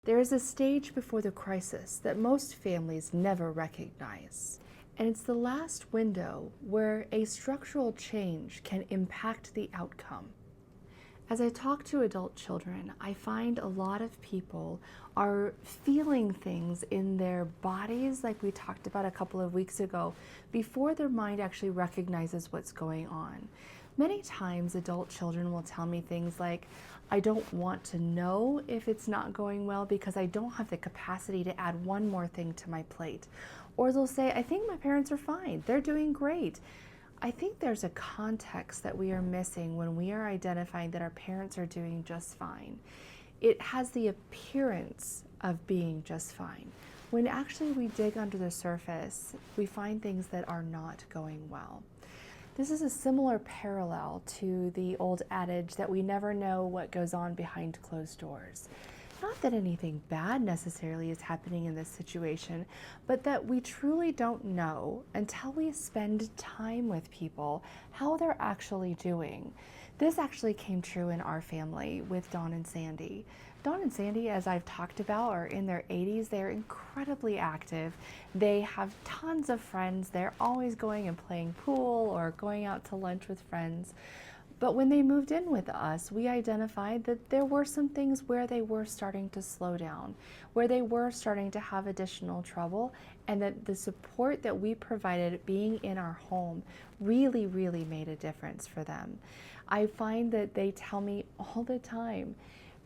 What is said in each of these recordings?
There is a stage before the crisis that most families never recognize, and it's the last window where a structural change can impact the outcome. As I talk to adult children, I find a lot of people are feeling things in their bodies, like we talked about a couple of weeks ago, before their mind actually recognizes what's going on. Many times, adult children will tell me things like, I don't want to know if it's not going well because I don't have the capacity to add one more thing to my plate. Or they'll say, I think my parents are fine, they're doing great. I think there's a context that we are missing when we are identifying that our parents are doing just fine. It has the appearance of being just fine, when actually we dig under the surface, we find things that are not going well. This is a similar parallel to the old adage that we never know what goes on behind closed doors. Not that anything bad necessarily is happening in this situation, but that we truly don't know until we spend time with people how they're actually doing. This actually came true in our family with Dawn and Sandy. Dawn and Sandy, as I've talked about, are in their 80s. They're incredibly active. They have tons of friends. They're always going and playing pool or going out to lunch with friends. But when they moved in with us, we identified that there were some things where they were starting to slow down, where they were starting to have additional trouble, and that the support that we provided being in our home really, really made a difference for them. I find that they tell me all the time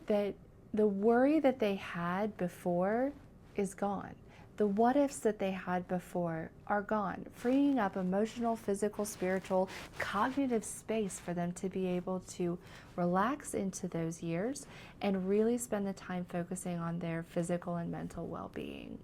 that the worry that they had before is gone. The what ifs that they had before are gone, freeing up emotional, physical, spiritual, cognitive space for them to be able to relax into those years and really spend the time focusing on their physical and mental well-being.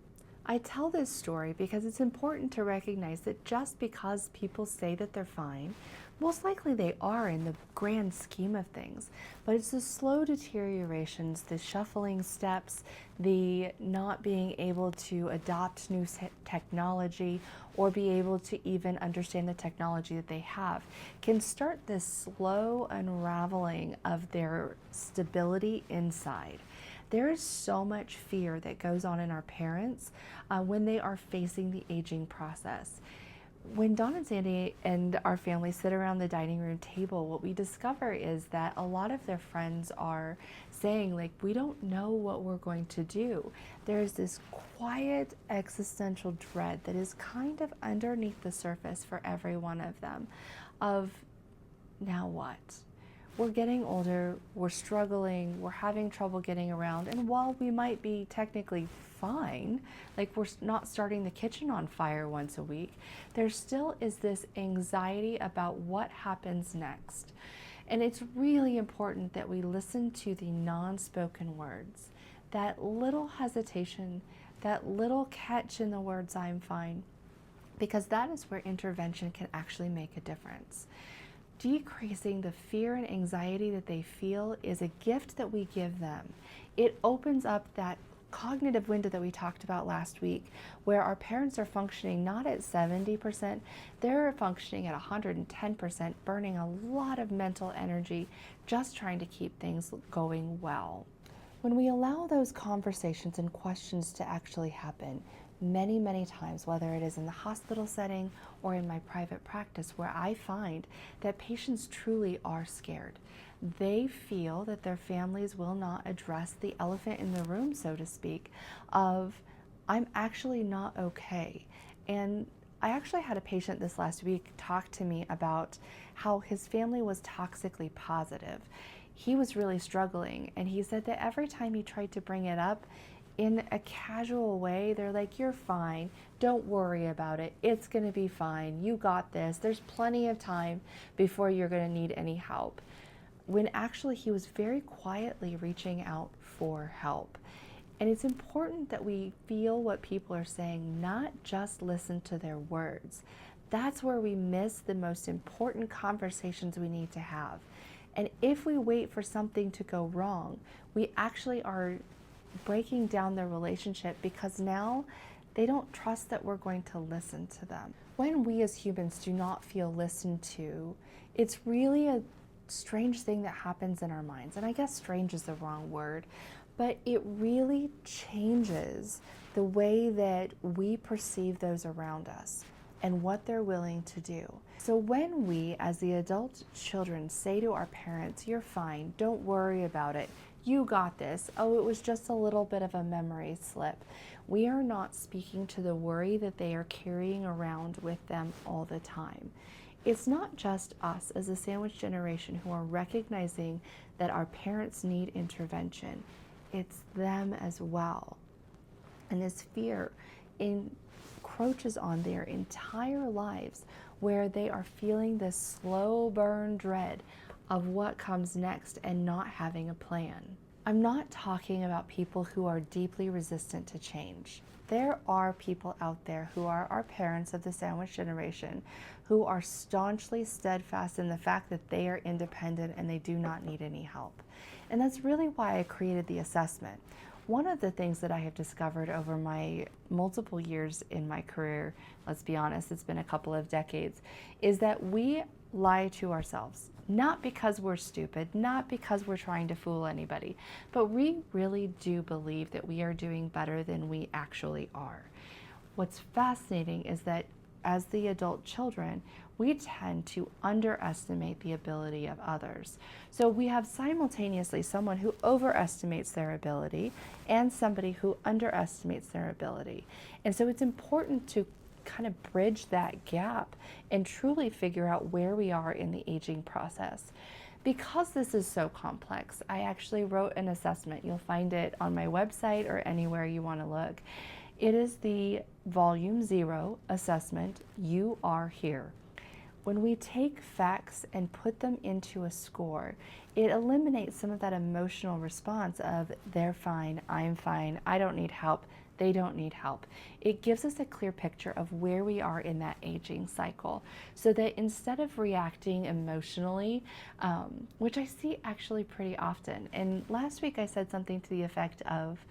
I tell this story because it's important to recognize that just because people say that they're fine, most likely they are in the grand scheme of things, but it's the slow deteriorations, the shuffling steps, the not being able to adopt new technology or be able to even understand the technology that they have can start this slow unraveling of their stability inside. There is so much fear that goes on in our parents when they are facing the aging process. When Dawn and Sandy and our family sit around the dining room table, what we discover is that a lot of their friends are saying, like, we don't know what we're going to do. There's this quiet existential dread that is kind of underneath the surface for every one of them of, now what? We're getting older, we're struggling, we're having trouble getting around, and while we might be technically fine, like we're not starting the kitchen on fire once a week, there still is this anxiety about what happens next. And it's really important that we listen to the non-spoken words, that little hesitation, that little catch in the words, I'm fine, because that is where intervention can actually make a difference. Decreasing the fear and anxiety that they feel is a gift that we give them. It opens up that cognitive window that we talked about last week, where our parents are functioning not at 70%, they're functioning at 110%, burning a lot of mental energy just trying to keep things going well. When we allow those conversations and questions to actually happen, many, many times, whether it is in the hospital setting or in my private practice, where I find that patients truly are scared. They feel that their families will not address the elephant in the room, so to speak, of, I'm actually not okay. And I actually had a patient this last week talk to me about how his family was toxically positive. He was really struggling, and he said that every time he tried to bring it up, in a casual way, they're like, you're fine, don't worry about it, it's gonna be fine, you got this, there's plenty of time before you're gonna need any help. When actually he was very quietly reaching out for help. And it's important that we feel what people are saying, not just listen to their words. That's where we miss the most important conversations we need to have. And if we wait for something to go wrong, we actually are breaking down their relationship because now they don't trust that we're going to listen to them. When we as humans do not feel listened to, it's really a strange thing that happens in our minds. And I guess strange is the wrong word, but it really changes the way that we perceive those around us and what they're willing to do. So when we, as the adult children, say to our parents, "You're fine, don't worry about it, you got this, oh, it was just a little bit of a memory slip," we are not speaking to the worry that they are carrying around with them all the time. It's not just us as a sandwich generation who are recognizing that our parents need intervention. It's them as well. And this fear encroaches on their entire lives, where they are feeling this slow burn dread of what comes next and not having a plan. I'm not talking about people who are deeply resistant to change. There are people out there who are our parents of the sandwich generation who are staunchly steadfast in the fact that they are independent and they do not need any help. And that's really why I created the assessment. One of the things that I have discovered over my multiple years in my career, let's be honest, it's been a couple of decades, is that we lie to ourselves. Not because we're stupid, not because we're trying to fool anybody, but we really do believe that we are doing better than we actually are. What's fascinating is that as the adult children, we tend to underestimate the ability of others. So we have simultaneously someone who overestimates their ability and somebody who underestimates their ability. And so it's important to kind of bridge that gap and truly figure out where we are in the aging process. Because this is so complex, I actually wrote an assessment. You'll find it on my website or anywhere you want to look. It is the Volume 0 assessment, You Are Here. When we take facts and put them into a score, it eliminates some of that emotional response of they're fine, I'm fine, I don't need help, they don't need help. It gives us a clear picture of where we are in that aging cycle, so that instead of reacting emotionally, which I see actually pretty often, and last week I said something to the effect of,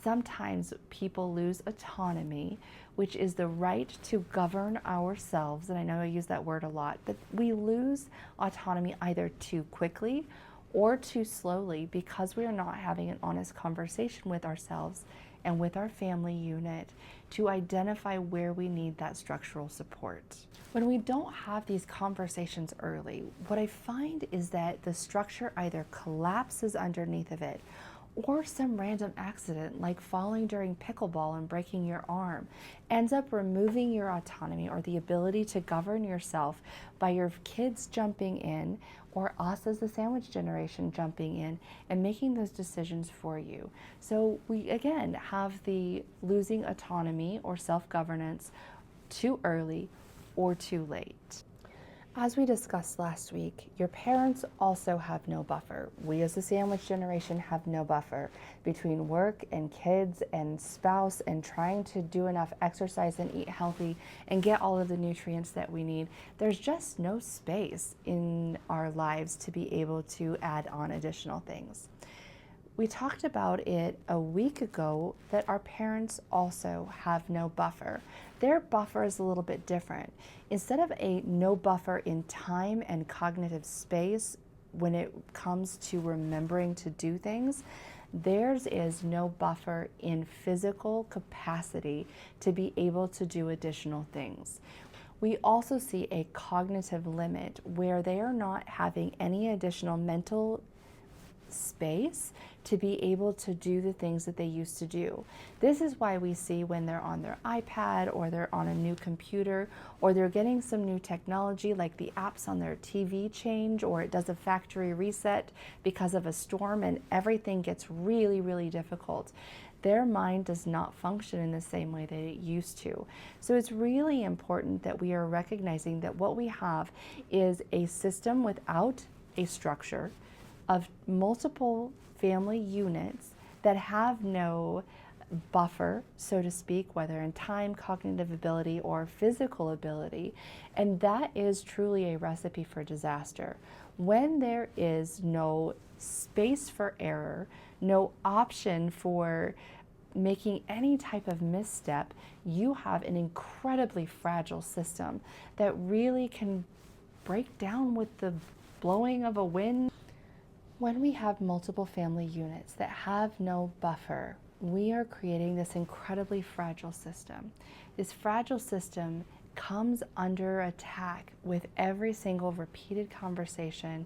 sometimes people lose autonomy, which is the right to govern ourselves. And I know I use that word a lot, but we lose autonomy either too quickly or too slowly because we are not having an honest conversation with ourselves and with our family unit to identify where we need that structural support. When we don't have these conversations early, what I find is that the structure either collapses underneath of it, or some random accident like falling during pickleball and breaking your arm ends up removing your autonomy or the ability to govern yourself by your kids jumping in or us as the sandwich generation jumping in and making those decisions for you. So we again have the losing autonomy or self-governance too early or too late. As we discussed last week, your parents also have no buffer. We as the sandwich generation have no buffer between work and kids and spouse and trying to do enough exercise and eat healthy and get all of the nutrients that we need. There's just no space in our lives to be able to add on additional things. We talked about it a week ago that our parents also have no buffer. Their buffer is a little bit different. Instead of a no buffer in time and cognitive space when it comes to remembering to do things, theirs is no buffer in physical capacity to be able to do additional things. We also see a cognitive limit where they are not having any additional mental space to be able to do the things that they used to do. This is why we see when they're on their iPad or they're on a new computer or they're getting some new technology like the apps on their TV change or it does a factory reset because of a storm and everything gets really, really difficult. Their mind does not function in the same way that it used to. So it's really important that we are recognizing that what we have is a system without a structure of multiple family units that have no buffer, so to speak, whether in time, cognitive ability, or physical ability, and that is truly a recipe for disaster. When there is no space for error, no option for making any type of misstep, you have an incredibly fragile system that really can break down with the blowing of a wind. When we have multiple family units that have no buffer, we are creating this incredibly fragile system. This fragile system comes under attack with every single repeated conversation,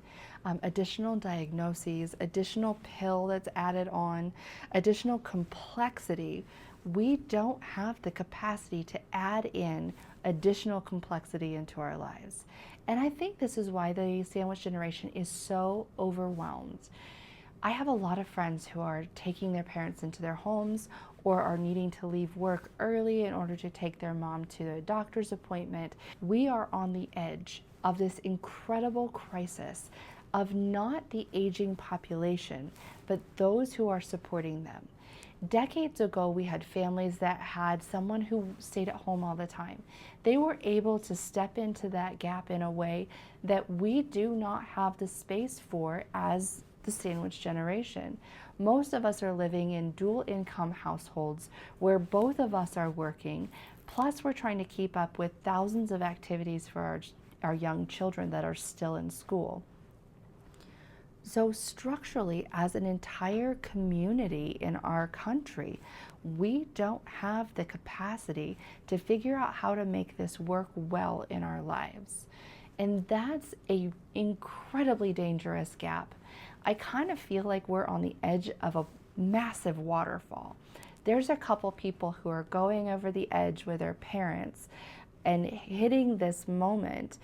additional diagnoses, additional pill that's added on, additional complexity. We don't have the capacity to add in additional complexity into our lives. And I think this is why the sandwich generation is so overwhelmed. I have a lot of friends who are taking their parents into their homes or are needing to leave work early in order to take their mom to a doctor's appointment. We are on the edge of this incredible crisis of not the aging population, but those who are supporting them. Decades ago, we had families that had someone who stayed at home all the time. They were able to step into that gap in a way that we do not have the space for as the sandwich generation. Most of us are living in dual income households where both of us are working, plus we're trying to keep up with thousands of activities for our young children that are still in school. So structurally, as an entire community in our country, we don't have the capacity to figure out how to make this work well in our lives. And that's an incredibly dangerous gap. I kind of feel like we're on the edge of a massive waterfall. There's a couple people who are going over the edge with their parents and hitting this moment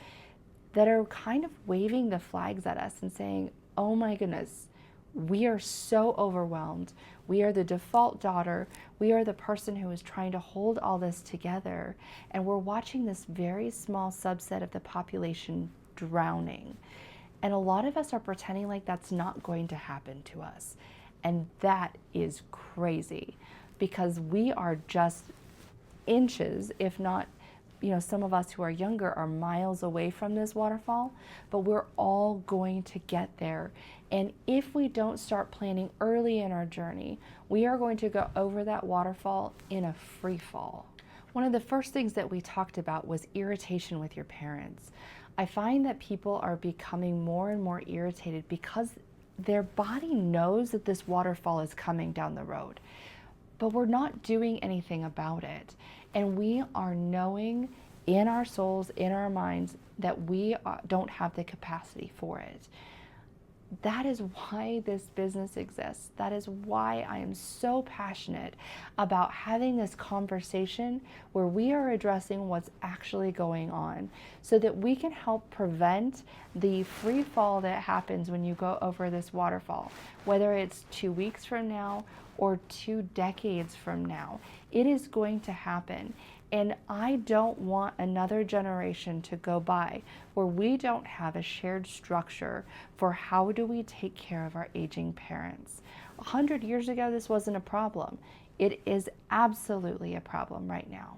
that are kind of waving the flags at us and saying, oh my goodness, we are so overwhelmed. We are the default daughter. We are the person who is trying to hold all this together. And we're watching this very small subset of the population drowning. And a lot of us are pretending like that's not going to happen to us. And that is crazy because we are just inches, if not, some of us who are younger are miles away from this waterfall, but we're all going to get there. And if we don't start planning early in our journey, we are going to go over that waterfall in a free fall. One of the first things that we talked about was irritation with your parents. I find that people are becoming more and more irritated because their body knows that this waterfall is coming down the road, but we're not doing anything about it. And we are knowing in our souls, in our minds, that we don't have the capacity for it. That is why this business exists. That is why I am so passionate about having this conversation where we are addressing what's actually going on so that we can help prevent the free fall that happens when you go over this waterfall, whether it's 2 weeks from now or 2 decades from now. It is going to happen. And I don't want another generation to go by where we don't have a shared structure for how do we take care of our aging parents. 100 years ago, this wasn't a problem. It is absolutely a problem right now.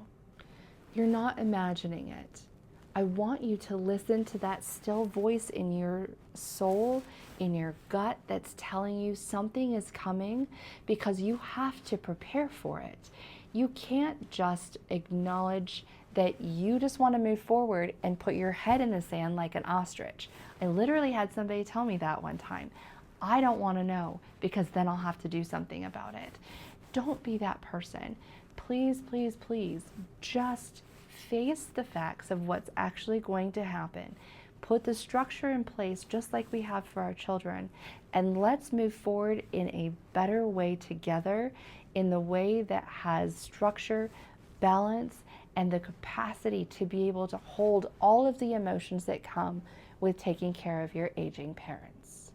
You're not imagining it. I want you to listen to that still voice in your soul, in your gut that's telling you something is coming because you have to prepare for it. You can't just acknowledge that you just want to move forward and put your head in the sand like an ostrich. I literally had somebody tell me that one time. I don't want to know because then I'll have to do something about it. Don't be that person. Please, please, please, just face the facts of what's actually going to happen. Put the structure in place just like we have for our children, and let's move forward in a better way together, in the way that has structure, balance, and the capacity to be able to hold all of the emotions that come with taking care of your aging parents.